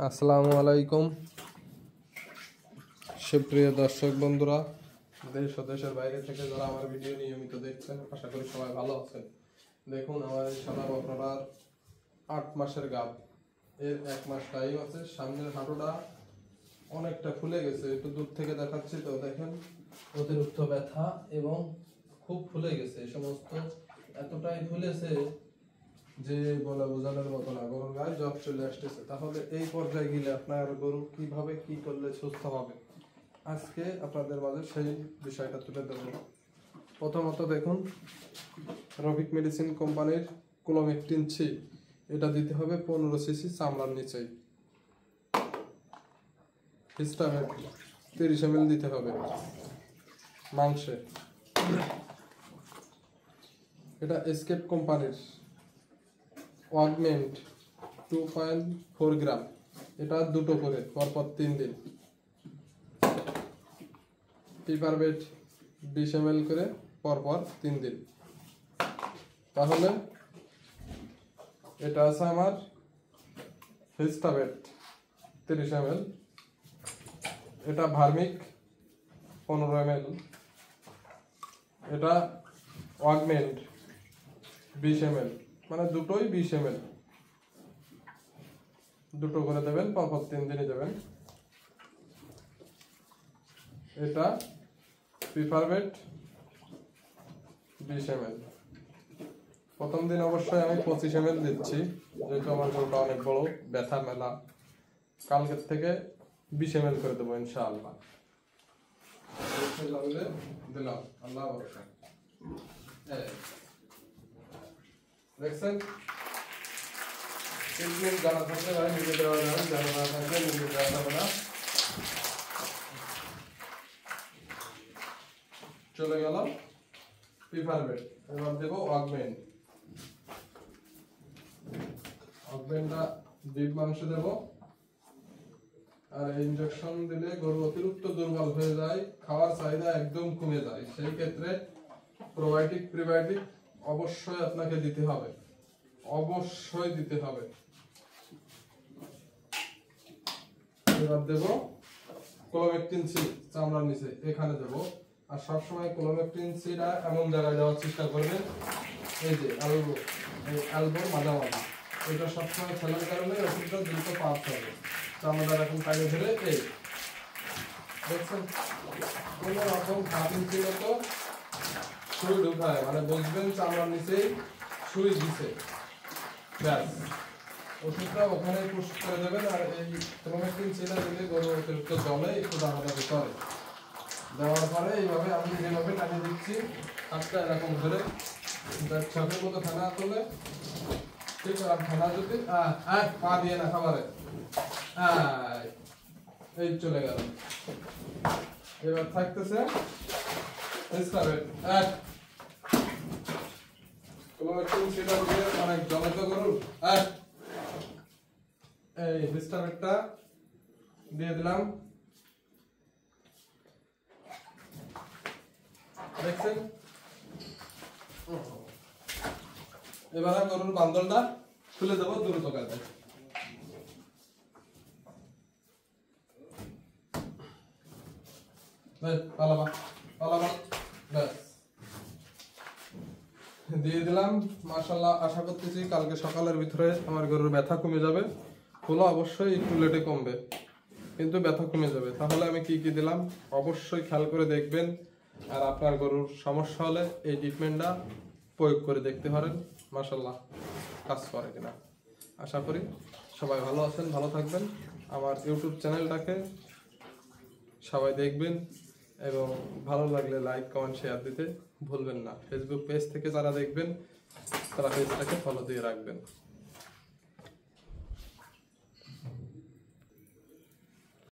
আসসালামু আলাইকুম সুপ্রিয় দর্শক বন্ধুরা, দেশ ও দেশের বাইরে থেকে যারা আমার ভিডিও নিয়মিত দেখছেন, আশা করি সবাই ভালো আছেন। দেখুন, আমার এই সাদা বকনার 8 মাসের গাব, এর 1 মাস টাইম আছে। সামনের হাঁটুটা অনেকটা ফুলে গেছে, একটু দূর থেকে দেখাচ্ছি তো দেখেন, অতিরিক্ত ব্যথা এবং খুব ফুলে গেছে। এই সমস্ত এতটাই ফুলেছে যে বলা বোঝানোর মতো না, গরুর গায়ে জ্বর চলে আসতেছে। তাহলে এই পর্যায়ে গেলে আপনার গরু কিভাবে কি করলে সুস্থ হবে, আজকে আপনাদের মাঝে সেই বিষয়টা তুলে ধরব। প্রথমত দেখুন, রফিক মেডিসিন কোম্পানির ক্লোমেকটিন সি, এটা দিতে হবে 15 সিসি চামড়ার নিচেই। হিস্টামিন 30 ml দিতে হবে মাংসে। এটা এসকেপ কোম্পানির অগমেন্ট 2.4 গ্রাম, এটা দুটো করে পরপর 3 দিন। পিপারবেট 20 ml করে পরপর 3 দিন। তাহলে এটা আছে আমার হিস্টাবেট 30 ml, এটা ভার্মিক 15 ml, এটা অগমেন্ট 20 ml, মানে দুটোই 20 ml, দুটো করে দেবেন, পরপর 3 দিনই দেবেন। এটা পিপারবেট 20 ml। প্রথম দিন অবশ্যই আমি 25 ml দিচ্ছি, যেহেতু আমার গরুটা অনেক বড়, ব্যথা মেলা। কালকের থেকে 20 ml করে দেবো ইনশাআল্লাহ। দিলাম, আল্লাহ ভরসা। দেখছেন, ট্রিটমেন্ট জানা থাকলে ভাই নিজে দেওয়া যাবে, জানা না থাকলে নিজে দেওয়া যাবে না। চলে গেল পিপারবেট, এবার দেব অগমেন্ট। অগমেন্টটা বিফ মাংস দেব। আর ইনজেকশন দিলে গরু অতিরিক্ত দুর্বল হয়ে যায়, খাওয়ার চাহিদা একদম কমে যায়। সেই ক্ষেত্রে প্রোবায়োটিক প্রিবায়োটিক অবশ্যই আপনাকে দিতে হবে, অবশ্যই দিতে হবে। এবার দেব ক্লোমেকটিন সি চামড়ার নিচে, এখানে দেব। আর সবসময় ক্লোমেকটিন সিটা এমন জায়গায় দেওয়ার চেষ্টা করবেন, এই যে অ্যালবোর মাঝামাঝি। এটা সবসময় ফেলার কারণে ওষুধটা দ্রুত পাস হবে। চামড়াটা এখন টাইমে ধরে এই দেখছেন, কোনো রকম খাপিং ছিল তো সুই ঢুকায়, মানে বুঝবেন চামড়ার নিচেই সুই দিছে, ব্যাস। ওষুধটা ওখানে পুশ করে দেবেন। আর এই ক্লোমেকটিন সিটা দিলে গরু অতিরিক্ত জলে একটু দাঁড়াদাঁড়ি করে, দেওয়ার পরে এইভাবে আমি যেভাবে টানিয়ে দিচ্ছি, হাতটা এরকম ধরে ছকের মতো ফেনা তোলে, ঠিক আর ফেনা যদি পা দিয়ে না খাবারে, এই চলে গেল। এবার থাকতেছে অনেক জলে তো গরু, এই হিস্টাবেটটা দিয়ে দিলাম। দেখছেন, এবার গরুর বান্দলটা খুলে দেবো দ্রুত কাজে। দিয়ে দিলাম। মাশাআল্লাহ, আশা করতেছি কালকে সকালের ভিতরে আমার গরুর ব্যথা কমে যাবে। ফুলো অবশ্যই একটু লেটে কমবে, কিন্তু ব্যথা কমে যাবে। তাহলে আমি কি কি দিলাম অবশ্যই খেয়াল করে দেখবেন। আর আপনার গরুর সমস্যা হলে এই ট্রিটমেন্টটা প্রয়োগ করে দেখতে পারেন, মাশাআল্লাহ কাজ করে কিনা। আশা করি সবাই ভালো আছেন, ভালো থাকবেন। আমার ইউটিউব চ্যানেলটাকে সবাই দেখবেন এবং ভালো লাগলে লাইক কমেন্ট শেয়ার দিতে ভুলবেন না। ফেসবুক পেজ থেকে যারা দেখবেন তারা পেজটাকে ফলো দিয়ে রাখবেন।